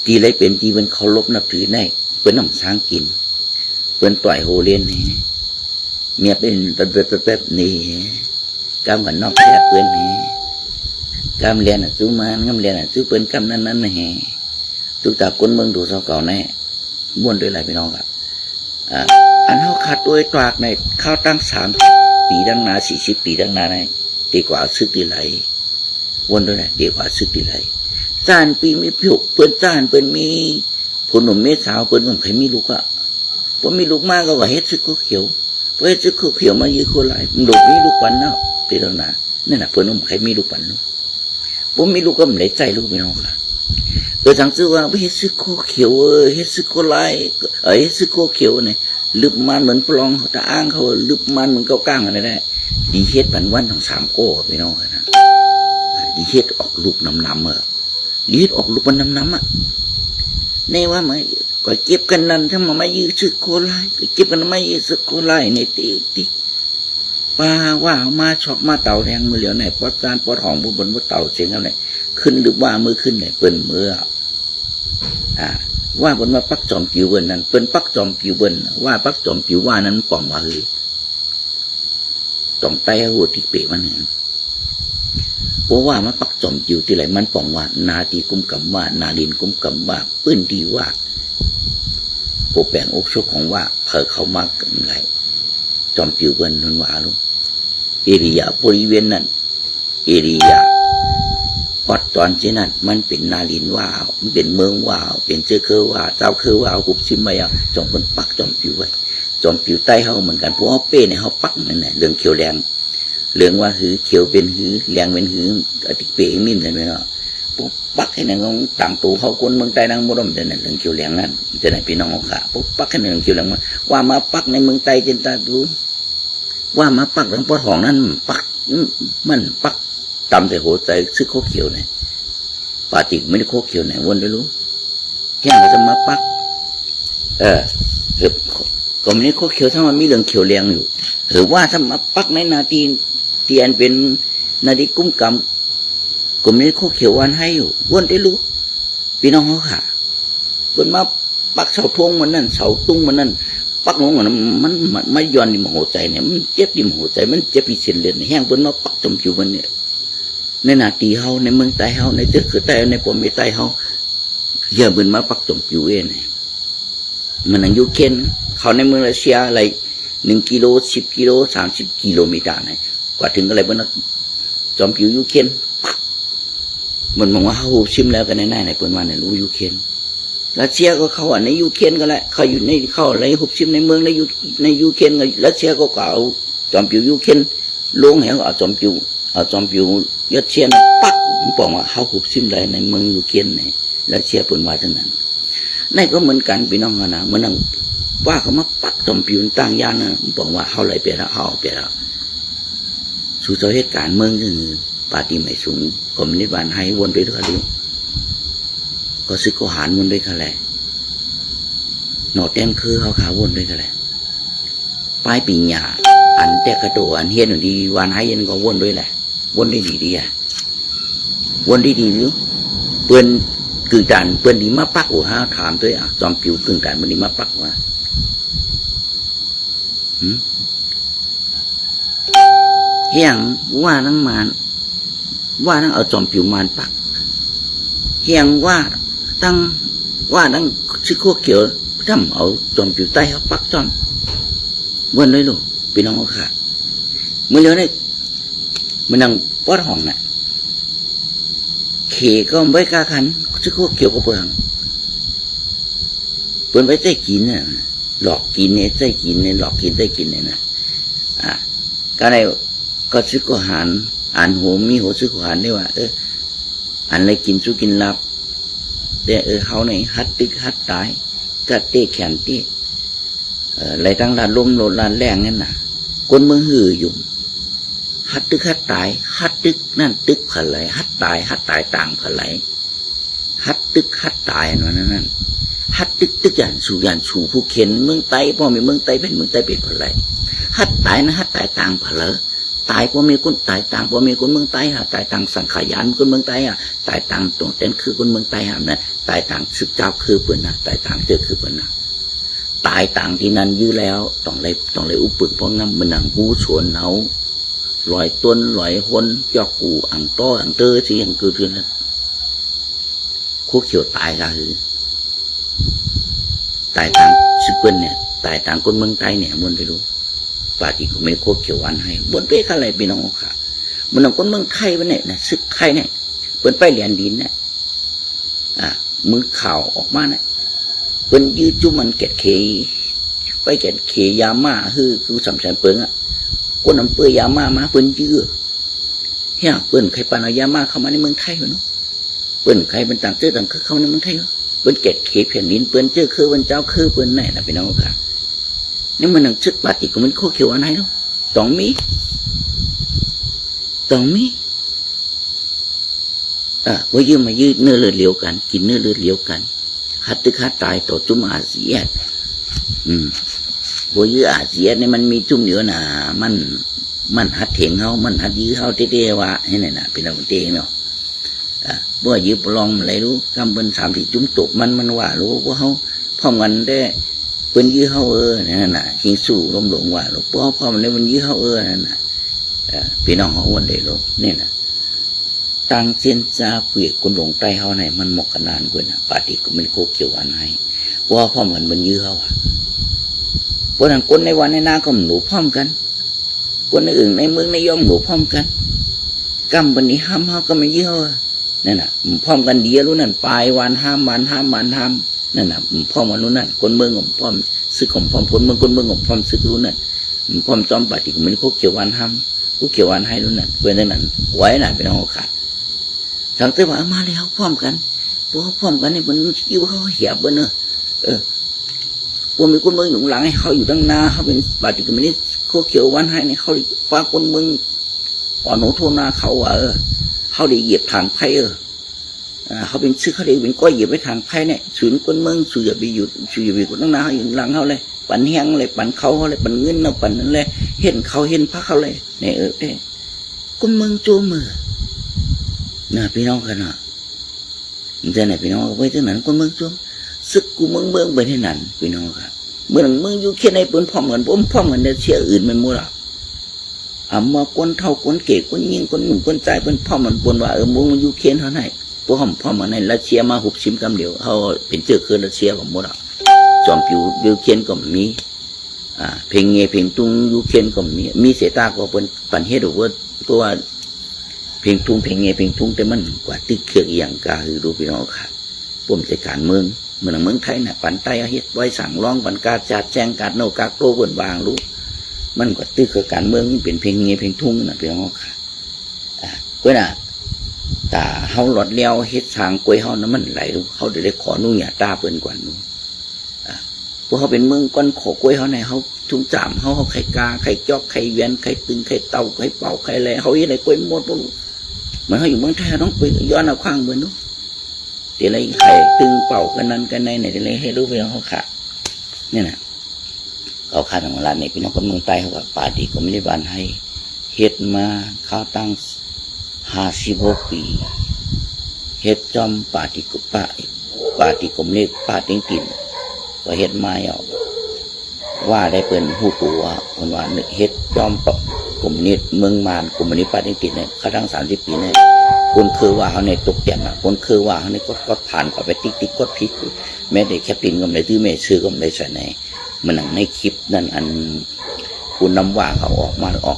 ตีไรเป็นตีเป็นเคารพนับถือได้เปิ้นน้ำช้างกินเปิ้นต่อยโหเล่นนี่เมียเป็นแป๊บนี่กำกันนอกแค่เปิ้นนี่กำเรียนสู้มันกำเรียนสู้เปิ้นกำนั้นนี่ตุกตาคนเมืองดูเสาเก่าแน่บ้วนด้วยอะไรพี่น้องครับอันเขาขาดด้วยตรากในข้าวตั้ง30 ปีดังนา40 ปีดังนาในดีกว่าซึกดีไหลวนด้วยนะดีกว่าซึกดีไหลจานปีมีผิวเปิ้นจานเปิ้นมีผลหนุ่มเม็ดสาวเปิ้นของใครมีลูกพอมีลูกมากก็ว่าเฮ็ดซึกเขียวพอเฮ็ดซึกเขียวมายื้อโคไหลมันลูกมีลูกปันเนาะตีดังนานั่นน่ะเปิ้นของใครมีลูกปันเนาะผมมีลูกก็ไม่ได้ใจลูกพี่น้องค่ะสังซื้อว่าเฮ็ดซึกเขียวเฮ็ดซึกไหลเฮ็ดซึกเขียวเนี่ยลึบมันเหมือนปลองตาอ้างเขาลึบมันเหมือนเก้าก้างอะไรได้ดีเฮ็ดปันวันทั้ง3 โก้พี่น้องนะดีเฮ็ดออกลูกน้ำดีเฮ็ดออกลูกมันน้ำในว่าไหมก็เก็บกันนั่นถ้ามาไม่ยื้อซึกโคไลก็เก็บกันไม่ยื้อซึกโคไลในตีปลาว่ามาช็อกมาเต่าแทงมือเหลียวไหนปอดจานปอดหองบนเต่าเสียงอะไรขึ้นหรือว่ามือขึ้นไหนเปิ้นมือว่าบนว่าปักจอมผิวเบิ้นนั้นเปิ้นปักจอมผิวเบิ้นว่าปักจอมผิวว่านั้นป่องว่าจอมไตหัวที่เปะมันเห็นเพราะว่ามันปักจอมผิวที่ไหนมันป่องว่านาตีกุ้มกำว่านาดินกุ้มกำว่าปื้นดีว่าโกแปลงอกชกของว่าเผอเข้ามากกันไรจอมผิวเบิ้นนั้นว่าลูกเอริยาบริเวณนั้นเอริยาพอตอนเช่นนั้นมันเป็นนาลินว่าวมันเป็นเมืองว่าวเป็นเจ้าคือว่าเจ้าคือว่าหุบชิมไปจอมคนปักจอมผิวไว้จอมผิวใต้เขาเหมือนกันพวกเป้เนี่ยเขาปักนั่นแหละเรื่องเขียวแดงเรื่องว่าหือเขียวเป็นหือแดงเป็นหือติเป้มิ่มกันไปเนาะพวกปักให้หนึ่งของต่างตัวเขาคนเมืองใต้นั่งบ่ดมแต่นั่นเรื่องเขียวแดงนั้นจะไหนพี่น้องเขาขาพวกปักให้หนึ่งเขียวแดงว่ามาปักในเมืองใต้จนตาดูว่ามาปักหลังปอดหองนั้นปักมันปักตำใส่หัวใจซึกเขียวเนี่ยปาติไม่ได้โคเขียวไหนวนได้รู้แค่จะมาปักก็ไม่ได้โคเขียวถ้ามันมีเรื่องเขียวแรงอยู่หรือว่าถ้ามาปักในนาทีเตียนเป็นนาทีกุ้มกำก็ไม่ได้โคเขียววันให้อยู่วนได้รู้พี่น้องเขาค่ะ เปิ้นมาปักเสาธงมันนั่นเสาตุ้งมันนั่นปักลงมันไม่ย้อนดิมหัวใจเนี่ยมันเจ็บดิมหัวใจมันเจ็บปีเส้นเลือดแห้งเปิ้นมาปักจมผิวมันเนี่ยในนาตีเฮาในเมืองใต้เฮาในเจ้าคือใต้ในปมใต้เฮาเยอะเปิ้นมาปักจมผิวเองเนี่ยมันนั่งอยู่เข็นเขาในเมืองรัสเซียอะไร1 กิโล 10 กิโล 30 กิโลเมตรเนี่ยกว่าถึงอะไรเปิ้นจมผิวอยู่เข็นมันมองว่าเฮาชิมแล้วกันแน่ๆในเปิ้นว่าเนี่ยรู้อยู่เข็นรัสเซียก็เขาในยูเครนก็แหละเขาอยู่ในเข้าอะไร60ในเมืองในยูเครนก็รัสเซียก็เอาจอมปิวยูเครนลงให้เอาจอมปิวรัสเซียปักบอกว่าเขา60เลยในเมืองยูเครนเนี่ยรัสเซียเปิ้นว่าจังนั้นนั่นก็เหมือนกันพี่น้องนะเหมือนนั่งว่าเขามาปักจอมปิวตั้งยานนะบอกว่าเขาไหลไปแล้วเขาไปแล้วสู่เจ้าเหตุการณ์เมืองคือปาฏิไม่สูงคอมมิวนิสต์บ้านให้วนไปด้วยดูก็ซึกก็หารวนด้วยกันแหละหนอแต้มคือเขาขาวนด้วยกันแหละปลายปีหญ้าอันแต่กระโดดอันเฮียนดีวันให้ยันก็วนด้วยแหละวนได้ดีอ่ะวนได้ดีหรือเปื่อนกึ่งด่านเปื่อนดีมาปักหัวห้าถามด้วยอ่ะจอมผิวกึ่งด่านมันดีมาปักว่าเฮียงว่านั่งมานว่านั่งเอาจอมผิวมานปักเฮียงว่าตั้งชื่อโคเขียวทำเอาจอมผิวใต้เขาปักจอมวนเลยลูกพี่น้องเขาขาดเมื่อเร็วนี่มันนั่งปอดห้องน่ะเขก็ไม่กล้าขันชื่อโคเขียวก็เปลืองเปิดไว้ใจกินน่ะหลอกกินเนี่ยใจกินเนี่ยหลอกกินใจกินเนี่ยนะก็ในก็ชื่อโคหารอ่านหัวมีหัวชื่อโคหารได้ว่าอันอะไรกินสู้กินลับแต่เขาในฮัดตึกฮัดตายกัดเตะแขนเตะอะไรตั้งลานลมโลดลานแรงนั่นน่ะคนเมืองหืออยู่ฮัดตึกฮัดตายฮัดตึกนั่นตึกผะไหลฮัดตายต่างผะไหลฮัดตึกฮัดตายนั่นฮัดตึกยันสู่ผู้เข็นเมืองไต้พ่อมีเมืองไต้เป็นเมืองไต้เป็นผะไหลฮัดตายนะฮัดตายต่างผะไหลตายเพราะมีคนตายต่างเพราะมีคนเมืองใต้ฮะตายต่างสังขยานคนเมืองใต้ฮะตายต่างตรงเต้นคือคนเมืองใต้ฮะนะตายต่างศึกเจ้าคือเปิ้นนะตายต่างเจอคือเปิ้นนะตายต่างที่นั่นยื้อแล้วต้องเลยอุปึกเพราะงั้นมันหนังหูสวนเอาลอยต้นลอยหนยอกกูอ่างต้ออ่างเตอที่อย่างคือเท่านั้นคู่เขียวตายก็คือตายต่างซึกเปิ้นเนี่ยตายต่างคนเมืองใต้เนี่ยมันไปรู้ปาฏิก็ไม่โคเขียววันให้บนเป้อะไรพี่น้องค่ะมันเอาคนเมืองไทยวันเนี่ยนะซึกไทยเนี่ยเปิ้นไปเหรียญดินเนี่ยมือข่าวออกมาเนี่ยเปิ้นยืดจุ่มมันเกตเคไปเกตเคยาม่าคือสำคัญเปิ้งอ่ะคนอำเภอยาม่ามาเปิ้นยื้อเฮียเปิ้นใครปานเอายาม่าเข้ามาในเมืองไทยเหรอเนาะเปิ้นใครเป็นต่างเจ้าต่างคือเข้าในเมืองไทยเหรอเปิ้นเกตเคแผ่นดินเปิ้นเจ้าคือวันเจ้าคือเปิ้นไหนนะพี่น้องค่ะนี่มันหนังซึกปาฏิก็มันโคเขียวอันไหนเนาะต้องมีว่ายืมมายืดเนื้อเลือดเหลวกันกินเนื้อเลือดเหลวกันฮัตตึกฮัตตายต่อจุ่มอาเซียนว่ายืดอาเซียนเนี่ยมันมีจุ่มเดียวนะมันฮัตเถียงเขามันฮัตยื้อเขาเต้ๆว่าให้ไหนนะเป็นเราเต้เนาะว่ายืดลองอะไรรู้กำเป็น3-4จุ่มตกมันว่ารู้ว่าเขาพร้อมกันได้เป็นยื้อเขานั่นน่ะหิงสู่ลมหลงว่าหลวงพ่อมันเลยมันยื้อเขานั่นน่ะพี่น้องเขาวันเดียวนี่นะตั้งเส้นจ่าเปียกคนหลงใต้เขาไหนมันหมกกันนานกว่านะปาฏิก็ไม่โคเกี่ยวอันให้ว่าพ่อมันยื้อเขาเพราะนั้นคนในวันในนาก็หนูพร้อมกันคนในอื่นในเมืองในย่อมหนูพร้อมกันกำบันนี้ห้ามเขาก็ไม่ยื้อเขานั่นน่ะพร้อมกันเดียวรู้นั่นปลายวันห้ามนั่นน่ะพ่อมันรู้นั่นคนเมืองของพ่อซึกของพ่อคนเมืองของพ่อซึกรู้นั่นพ่อจอมปาฏิก็ไม่โคเกี่ยววันห้ามกูเกี่ยววันให้รู้นั่นเป็นนั่นไว้น่ะเป็นห้องขาดสังเกตว่ามาแล้วพร้อมกันพวกพร้อมกันนี่มันยิ้วเขาเหี่ยบเนอะพวกมีคนเมืองหนุนหลังให้เขาอยู่ตั้งนาเขาเป็นปาฏิก็ไม่ได้โคเกี่ยววันให้เนี่ยเขาฟ้าคนเมืองอ่อนโหโทนาเขาว่าเขาได้เหยียบทางไพ่เขาเป็นซื้อเขาได้เป็นก้อยเหยียบไปทางไพ่เนี่ยศูนย์คนเมืองสู่อย่าไปหยุดคนตั้งนาเขาอยู่หลังเขาเลยปั่นแห้งเลยปั่นเขาเลยปั่นเงินเราปั่นนั่นเลยเห็นเขาเห็นพระเขาเลยเนี่ยคนเมืองโจมือน่ะพี่น้องกันน่ะแต่ไหนพี่น้องไว้ที่ไหนคนเมืองโจม ซึกกูเมืองไปที่นั่นพี่น้องครับเมืองอยู่แค่ในปืนพร้อมกันพร้อมกันแต่เชี่ยอื่นมันมั่วหรอกมาคนเท่าคนเก๋คนยิงคนหนุ่มคนใจเป็นพร้อมมันปนว่ามึงมันอยู่แค่เท่าไหร่พวกเขาพร้อมมันในรัสเซียมาหุบชิมกำเดียวเขาเป็นเจอคือรัสเซียของมั่วหรอกจอมผิวยูเคนก็มีเพลงเงเพลงตุงยูเคนก็มีเสตาก็เป็นปันเฮดูว่าเพราะว่าเพลงตุงเพลงเงเพลงตุงแต่มันกว่าตึกเขือกอย่างกาคือดูพี่น้องค่ะปุ่มใจการเมืองเมืองไทยน่ะปันไตอาเฮ็ดไว้สั่งร้องปันกาจัดแจงการโนกากโตเบิ่นวางรู้มันกว่าตึกเขือกการเมืองเป็นเพลงเงเพลงตุงน่ะพี่น้องค่ะเพื่อนแต่เฮาหลอดเลี้ยวเฮ็ดทางกล้วยเฮานั้นมันไหลรู้เขาได้ขอนุ่งหยาตาเปิ้นกว่านู้พวกเขาเป็นเมืองก้อนขอกล้วยเขาในเขาทุ่งจามเขาไข่กาไข่จอกไข่เวียนไข่ตึงไข่เต่าไข่เป่าไข่อะไรเขาอย่างไรกล้วยหมดปุ๊บเหมือนเขาอยู่เมืองไทยต้องไปย้อนเอาข้างเมืองนู้นเดี๋ยวอะไรไข่ตึงเป่ากันนั้นกันในเดี๋ยวอะไรให้รู้ไปเขาขาดนี่นะเขาขาดของร้านในพี่น้องคนเมืองใต้เขาก็ป่าดีก็ไม่ได้บานให้เฮ็ดมาข้าวตั้ง56 ปีเฮ็ดจอมป่าดีกุป่าดีกรมเล็กป่าติ้งติ่นก็เฮ็ดมาเอาว่าได้เปิ่นหูตัวคนว่าเฮ็ดจอมกลุ่มนี้เมืองมารกลุ่มนี้ป่าติ้งติ่นเนี่ยเขาทั้ง30 ปีเนี่ยคนคือว่าเขาในตกเตียนคนคือว่าเขาในก็ผ่านกว่าไปติ๊กก็พลิกแม้แต่แคปตินก็ไม่ได้ตื้อแม่ซื้อก็ไม่ได้ใส่ในมันหนังในคลิปนั่นอันคุณน้ำว่าเขาออกมาอ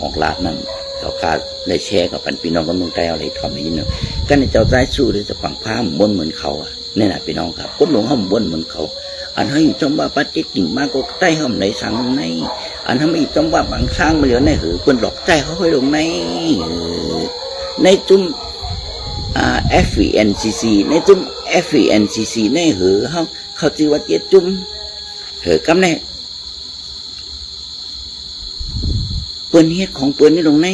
อกลาดนั่นเขาคาได้แชร์กับพี่น้องกับเมืองไทยอะไรทำอย่างนี้เนาะก็ในเจ้าใจสู้หรือจะฝังผ้าบนเหมือนเขานี่แหละพี่น้องครับก้มลงห้องบนเหมือนเขาอันให้อยู่trongว่าปฏิทินมาก็ใต้ห้องในสังในอันทำให้อยู่trongว่าบางสร้างมาเหลือในหือเพื่อนหลอกใจเขาให้ลงในจุ่มFENCC ในจุ่ม FENCC ในหือเขาจือว่าเจี๊ยจุ่มหือกำแน่เปื่อนเฮ็ดของเปื่อนนี่ลงใน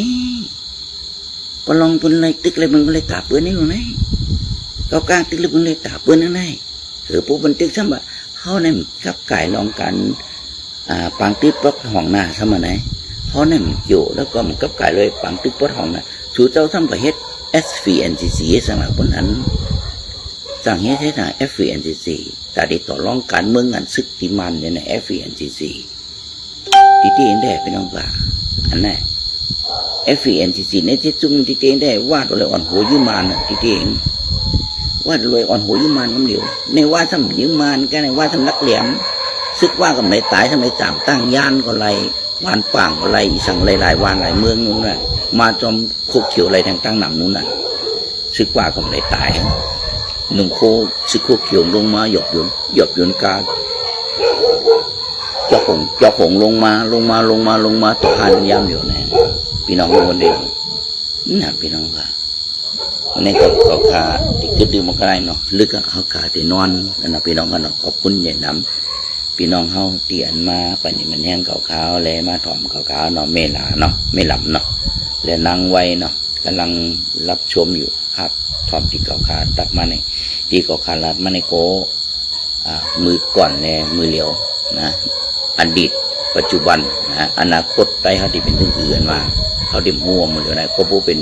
ปลองเปื่อนเลยตึกเลยมันก็เลยตาเปื่อนนี่ลงในเขากลางตึกเลยมันเลยตาเปื่อนนั่นในหือปุ๊บมันตึกซ้ำว่าเขาเนี่ยกับไก่ลองกันปังตึกปลอกห้องหน้าซ้ำมาไหนเขาเนี่ยอยู่แล้วก็มันกับไก่เลยปังตึกปลอกห้องหน้าชูเจ้าซ้ำกับเฮ็ด FENCC สั่งหลักคนนั้นสั่งเฮ็ดให้ทาง FENCC แต่ได้ต่อรองการเมืองงานซึกติมันเนี่ยใน FENCC ที่เองได้เป็นน้องว่าอันนั้น FENCC ในที่จุ่มที่เองได้วาดอะไรอ่อนหัวยุมานที่เองว่าโดยอ่อนหัวยุมานกันเดียวในว่าทำยุมานก็ในว่าทำนักเหลี่ยมซึกว่ากับไหนตายทำไมจามตั้งย่านก็ไรวานป่างก็ไรสั่งหลายๆวานหลายเมืองนู้นน่ะมาจอมโคเขียวอะไรตั้งหนำนู้นน่ะซึกว่ากับไหนตายหนุ่มโคซึกโคเขียวลงมาหยบยนกาเจ้าหงลงมาต่อหันยามอยู่เนี่ยพี่น้องคนเดียวนี่พี่น้องค่ะวันนี้ก็ขาติดดื่มมันก็ได้เนาะลึกเขาขาตินอนนะพี่น้องกันเนาะขอบคุณใหญ่น้ำพี่น้องเขาเตียนมาปัจจุบันแห้งขาวๆเลยมาถอมขาวๆเนาะเมลาเนาะไม่หลับเนาะและนางไว้เนาะกำลังรับชมอยู่ครับถอมที่ขาวๆตักมาในที่ขาวๆลัดมาในโกมือก่อนในมือเหลียวนะอดีตปัจจุบันนะอนาคตไปเขาที่เป็นอื่นมาเขาเดี่ยมหัวมันเลยนะก็ผู้เป็น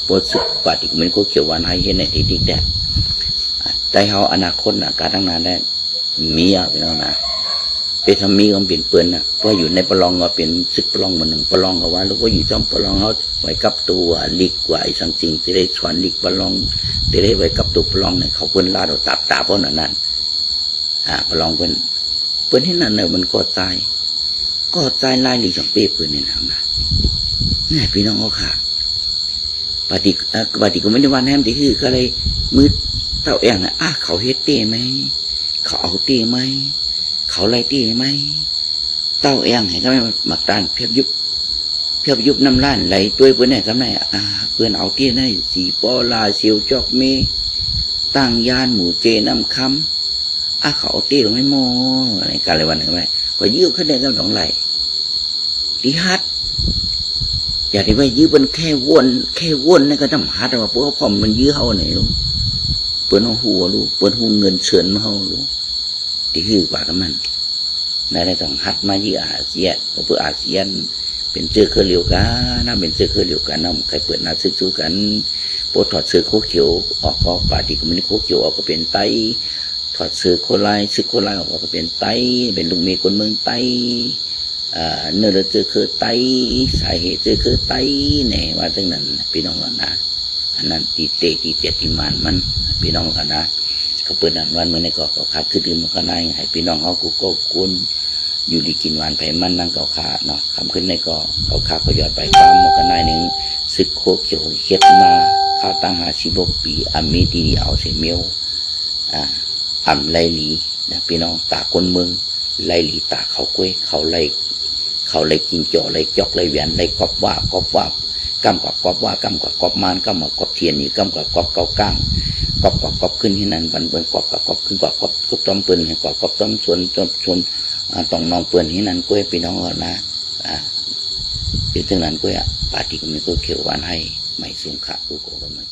บทสุปฏิมันก็เขียววันให้เห็นในที่ดิกแดดแต่เขาอนาคตนะการตั้งนานได้มีอ่ะพี่น้องนะเป็นทำมีก็เปลี่ยนเปลี่ยนนะเพราะอยู่ในปลองก็เป็นซึกปลองมันหนึ่งปลองก็ว่าแล้วก็อยู่จอมปลองเขาไว้กับตัวลิกไว้สังจริงที่ได้สอนลิกปลองที่ได้ไว้กับตัวปลองเนี่ยเขาเพิ่นลาดตับตาเพราะนั้นปลองเพิ่นให้นั่นเนี่ยมันก็ตายลายหลีกสองเป๊ะเพิ่นเนี่ยนะนี่พี่น้องเขาขาดปฏิก็ไม่ได้วันแฮมที่คือก็เลยมืดเต่าแองนะเขาเฮ็ดเต้ไหมเขาเอาเต้ไหมเขาไล่เต้ไหมเต่าแองเห็นก็ไม่หมักตานเพียบยุบน้ำล้านไหลตัวเพื่อนเนี่ยก็ไม่เพื่อนเอาเต้ได้สีปอลาเซียวจอกเมตั้งยานหมูเจน้ำคำเขาเอาเต้ลงไม่โม่อะไรกันเลยวันหนึ่งไหมก็ยืดขึ้นได้กัน2 ไหลที่ฮัดอย่าได้ไปยื้อบนแค่วนนั่นก็ทำฮัดว่าพวกผมมันยื้อเขาเนี่ยลูกเปิดหัวลูกเปิดหัวเงินเฉินมาเขาลูกที่คือกว่ากับมันได้ต้องฮัดมายื้ออาเซียนเพราะเพื่ออาเซียนเป็นเจอเครือเหลียวกันน่าเป็นเจอเครือเหลียวกันน้ำใครเปิดนาซึกสู้กันโปรถอดเสื้อโคเขียวออกก็ปาฏิก็ไม่ได้โคเขียวออกก็เป็นไตถ อดซื้อโคไลซื้อโคไลออกก็เป็นไตเป็นลูกเมียคนเมืองไตเนื้อเจอคือไตสาเหตุเจอคือไตเนี่ยว่าตั้งนั้นพี่น้องกันนะอันนั้นตีเตตีเจติมานมันพี่น้องกันนะเขาเปิดอันวันเมื่อในก็ขาดคือดื่มมันก็ได้ให้พี่น้องเขากูก็กุนอยู่ดีกินหวานไผ่มันนั่งเก่าขาเนาะคำขึ้นในก็เก่าขาก็ยอดไปความมันก็ได้หนึ่งศึกโคเขียวเฮ็ดมาข้าวตั้ง56 ปีอามีดีเอาเสียเมียวอ่ำไลหลีนะพี่น้องตาคนเมืองไลหลีตาเขากล้วยเขาไลกินจ่อไลจอกไลเวียนไลกอบว่ากำกับกอบว่ากำกับกอบมานกำกับกอบเทียนนี่กำกับกอบเกาก้างกอบขึ้นที่นั่นบันเบิ้งกอบขึ้นกอบต้มเปิ้นกอบต้มส่วนต้องนองเปิ้นที่นั่นกล้วยพี่น้องเอานะเป็นถึงนั้นกล้วยปาติก็มีก็เขียวหวานให้ไม่สูงขากูก็มัน